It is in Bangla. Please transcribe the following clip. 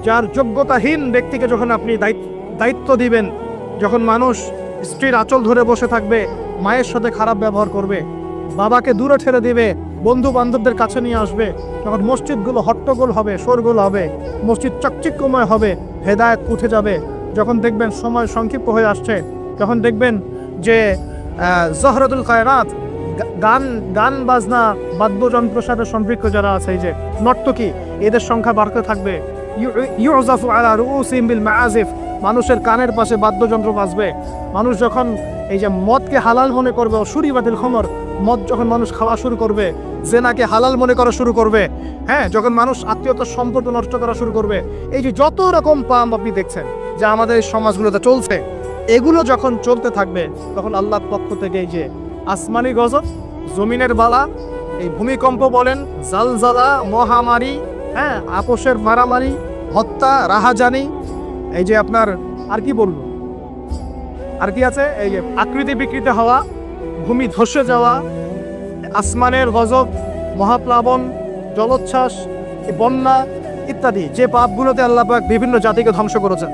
যার যোগ্যতাহীন ব্যক্তিকে যখন আপনি দায়িত্ব দিবেন, যখন মানুষ স্ত্রীর আঁচল ধরে বসে থাকবে, মায়ের সাথে খারাপ ব্যবহার করবে, বাবাকে দূরে ঠেলে দিবে, বন্ধু বান্ধবদের কাছে নিয়ে আসবে, যখন মসজিদগুলো হট্টগোল হবে, শোরগোল হবে, মসজিদ চকচিক্যময় হবে, হেদায়েত উঠে যাবে, যখন দেখবেন সময় সংক্ষিপ্ত হয়ে আসছে, যখন দেখবেন যে জহরাতুল খায়রাত, গান বাজনা বাদ্যযন্ত্রের সাথে সম্পৃক্ত যারা আছে, এই যে নর্তকী, এদের সংখ্যা বাড়তে থাকবে। ইউজাফু আলা রুউসিহিম বিল মাআজিফ, মানুষের কানের পাশে বাদ্যযন্ত্র বাজবে। মানুষ যখন এই যে মদকে হালাল মনে করবে, শুরিবাতিল খমর, মদ যখন মানুষ খাওয়া শুরু করবে, জেনাকে হালাল মনে করা শুরু করবে, হ্যাঁ, যখন মানুষ আত্মীয়তার সম্পর্ক নষ্ট করা শুরু করবে, এই যে যত রকম পাম আপনি দেখছেন যা আমাদের এই সমাজগুলোতে চলছে, এগুলো যখন চলতে থাকবে, তখন আল্লাহর পক্ষ থেকে এই যে আসমানি গজব, জমিনের বালা, এই ভূমিকম্প বলেন, জালজালা, মহামারী, হ্যাঁ, আপোষের মারামারি, হত্যা, রাহাজানি, এই যে আপনার আর কি বলবো, আর কি আছে, এই যে আকৃতি বিকৃতি হওয়া, ভূমি ধসে যাওয়া, আসমানের গজব, মহাপ্লাবন, জলোচ্ছ্বাস, বন্যা ইত্যাদি, যে পাপগুলোতে আল্লাহ পাক বিভিন্ন জাতিকে ধ্বংস করেছেন।